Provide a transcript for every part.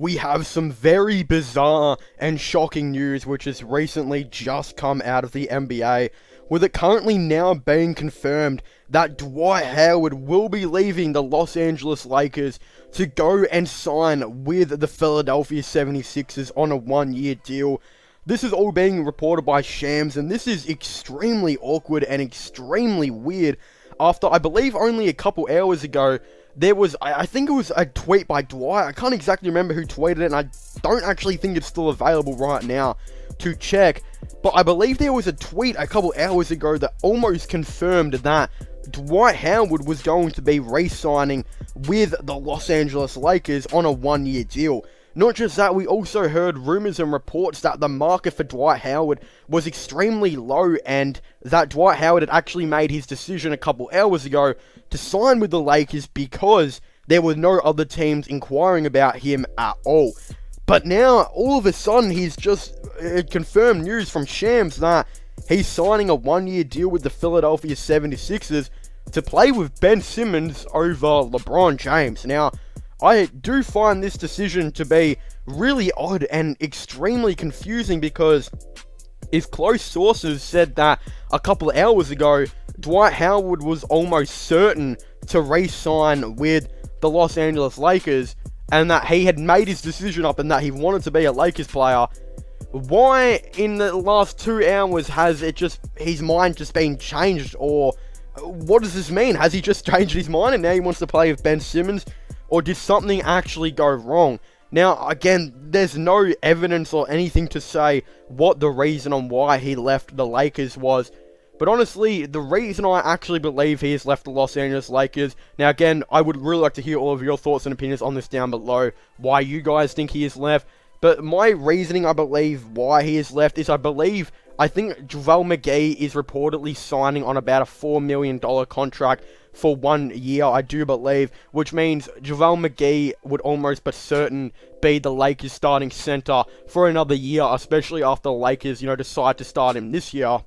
we have some very bizarre and shocking news which has recently just come out of the NBA, with it currently now being confirmed that Dwight Howard will be leaving the Los Angeles Lakers to go and sign with the Philadelphia 76ers on a one-year deal. This is all being reported by Shams, and this is extremely awkward and extremely weird after, I believe, only a couple hours ago, there was, I think it was a tweet by Dwight. I can't exactly remember who tweeted it, and I don't actually think it's still available right now to check. But I believe there was a tweet a couple hours ago that almost confirmed that Dwight Howard was going to be re-signing with the Los Angeles Lakers on a one-year deal. Not just that, we also heard rumors and reports that the market for Dwight Howard was extremely low, and that Dwight Howard had actually made his decision a couple hours ago to sign with the Lakers because there were no other teams inquiring about him at all. But now, all of a sudden, he's just confirmed news from Shams that he's signing a one-year deal with the Philadelphia 76ers to play with Ben Simmons over LeBron James. Now, I do find this decision to be really odd and extremely confusing because if close sources said that a couple of hours ago, Dwight Howard was almost certain to re-sign with the Los Angeles Lakers and that he had made his decision up and that he wanted to be a Lakers player, why in the last 2 hours has his mind just been changed? Or what does this mean? Has he just changed his mind and now he wants to play with Ben Simmons? Or did something actually go wrong? Now, again, there's no evidence or anything to say what the reason on why he left the Lakers was. But honestly, the reason I actually believe he has left the Los Angeles Lakers... Now, again, I would really like to hear all of your thoughts and opinions on this down below. Why you guys think he has left. But my reasoning, I believe, why he has left is I think JaVale McGee is reportedly signing on about a $4 million contract for 1 year, I do believe, which means JaVale McGee would almost but certain be the Lakers starting center for another year, especially after the Lakers, decide to start him this year.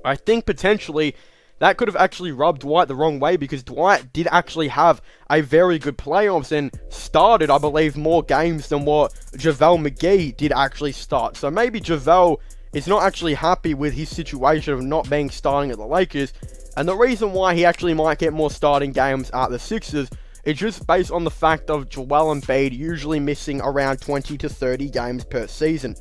I think potentially that could have actually rubbed Dwight the wrong way because Dwight did actually have a very good playoffs and started, I believe, more games than what JaVale McGee did actually start. So maybe JaVale is not actually happy with his situation of not being starting at the Lakers. And the reason why he actually might get more starting games at the Sixers is just based on the fact of Joel Embiid usually missing around 20 to 30 games per season.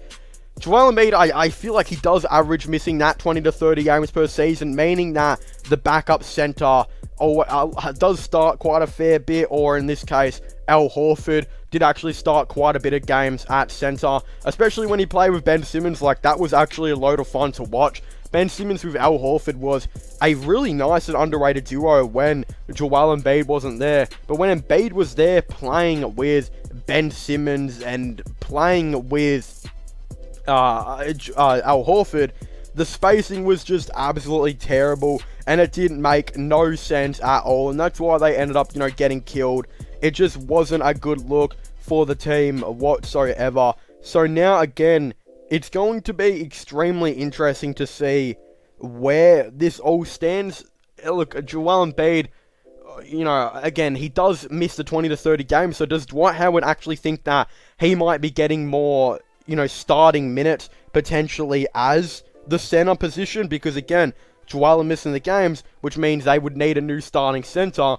Joel Embiid, I feel like he does average missing that 20 to 30 games per season, meaning that the backup center does start quite a fair bit, or in this case, Al Horford did actually start quite a bit of games at center, especially when he played with Ben Simmons. Like, that was actually a load of fun to watch. Ben Simmons with Al Horford was a really nice and underrated duo when Joel Embiid wasn't there. But when Embiid was there playing with Ben Simmons and playing with Al Horford, the spacing was just absolutely terrible and it didn't make no sense at all. And that's why they ended up, getting killed. It just wasn't a good look for the team whatsoever. So now, again, it's going to be extremely interesting to see where this all stands. Look, Joel Embiid, again, he does miss the 20 to 30 games, so does Dwight Howard actually think that he might be getting more, starting minutes, potentially as the center position? Because, again, Joel is missing the games, which means they would need a new starting center,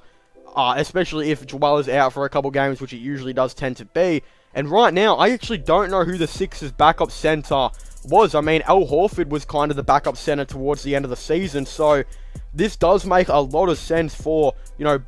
especially if Joel is out for a couple games, which it usually does tend to be. And right now, I actually don't know who the Sixers' backup center was. I mean, Al Horford was kind of the backup center towards the end of the season, so this does make a lot of sense for,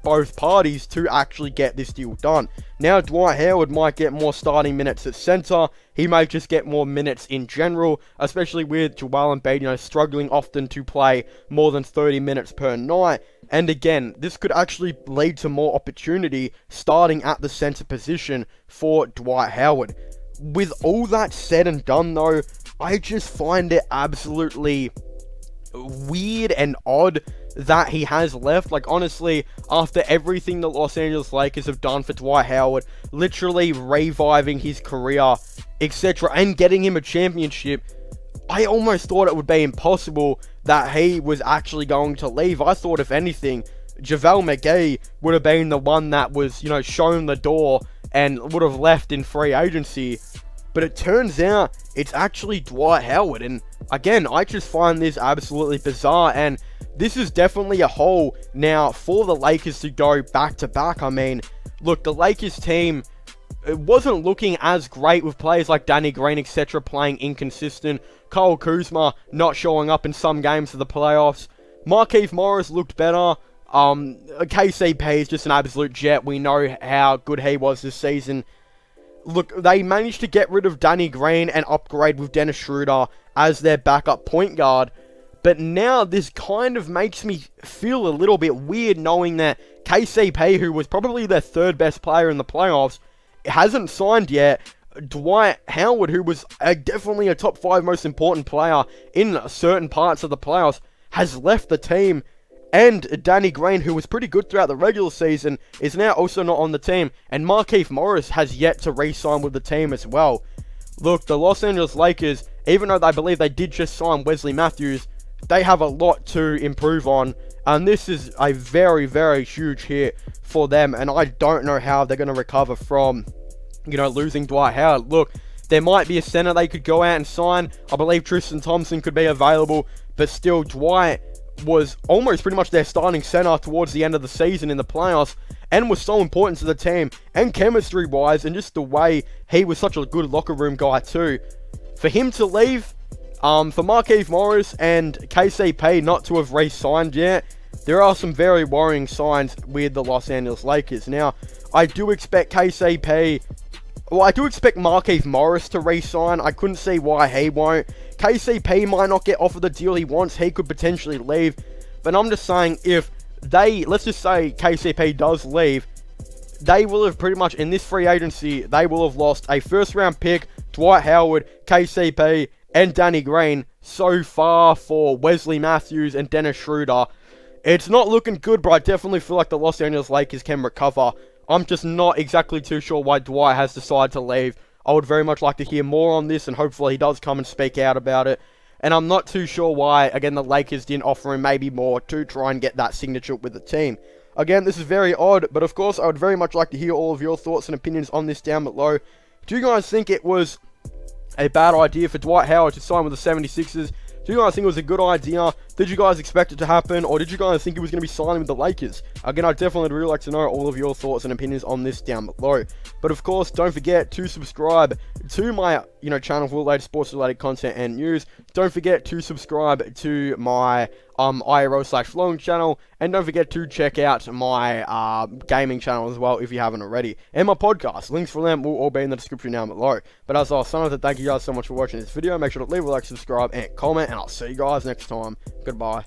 both parties to actually get this deal done. Now, Dwight Howard might get more starting minutes at center. He may just get more minutes in general, especially with Joel Embiid, struggling often to play more than 30 minutes per night. And again, this could actually lead to more opportunity starting at the center position for Dwight Howard. With all that said and done, though, I just find it absolutely weird and odd that he has left. Like, honestly, after everything the Los Angeles Lakers have done for Dwight Howard, literally reviving his career, etc., and getting him a championship, I almost thought it would be impossible that he was actually going to leave. I thought, if anything, JaVale McGee would have been the one that was, shown the door and would have left in free agency. But it turns out it's actually Dwight Howard. And again, I just find this absolutely bizarre. And this is definitely a hole now for the Lakers to go back to back. I mean, look, the Lakers team, it wasn't looking as great with players like Danny Green, etc. playing inconsistent. Kyle Kuzma not showing up in some games of the playoffs. Markieff Morris looked better. KCP is just an absolute jet. We know how good he was this season. Look, they managed to get rid of Danny Green and upgrade with Dennis Schroeder as their backup point guard. But now this kind of makes me feel a little bit weird knowing that KCP, who was probably their third best player in the playoffs, hasn't signed yet. Dwight Howard, who was definitely a top 5 most important player in certain parts of the playoffs, has left the team. And Danny Green, who was pretty good throughout the regular season, is now also not on the team. And Markieff Morris has yet to re-sign with the team as well. Look, the Los Angeles Lakers, even though I believe they did just sign Wesley Matthews, they have a lot to improve on. And this is a very, very huge hit for them. And I don't know how they're going to recover from, losing Dwight Howard. Look, there might be a center they could go out and sign. I believe Tristan Thompson could be available. But still, Dwight was almost pretty much their starting center towards the end of the season in the playoffs, and was so important to the team, and chemistry-wise, and just the way he was such a good locker room guy too. For him to leave, for Markieff Morris and KCP not to have re-signed yet, there are some very worrying signs with the Los Angeles Lakers. Now, I do expect Markieff Morris to re-sign. I couldn't see why he won't. KCP might not get offered the deal he wants. He could potentially leave. But I'm just saying, if let's just say KCP does leave, they will have pretty much, in this free agency, they will have lost a first round pick, Dwight Howard, KCP, and Danny Green so far for Wesley Matthews and Dennis Schroeder. It's not looking good, but I definitely feel like the Los Angeles Lakers can recover. I'm just not exactly too sure why Dwight has decided to leave. I would very much like to hear more on this, and hopefully he does come and speak out about it. And I'm not too sure why, again, the Lakers didn't offer him maybe more to try and get that signature with the team. Again, this is very odd, but of course, I would very much like to hear all of your thoughts and opinions on this down below. Do you guys think it was a bad idea for Dwight Howard to sign with the 76ers? Do you guys think it was a good idea? Did you guys expect it to happen? Or did you guys think he was going to be signing with the Lakers? Again, I'd definitely really like to know all of your thoughts and opinions on this down below. But of course, don't forget to subscribe to my channel for latest sports related content and news. Don't forget to subscribe to my IRL/flowing channel. And don't forget to check out my gaming channel as well if you haven't already. And my podcast. Links for them will all be in the description down below. But as I was saying, thank you guys so much for watching this video. Make sure to leave a like, subscribe, and comment. And I'll see you guys next time. Goodbye.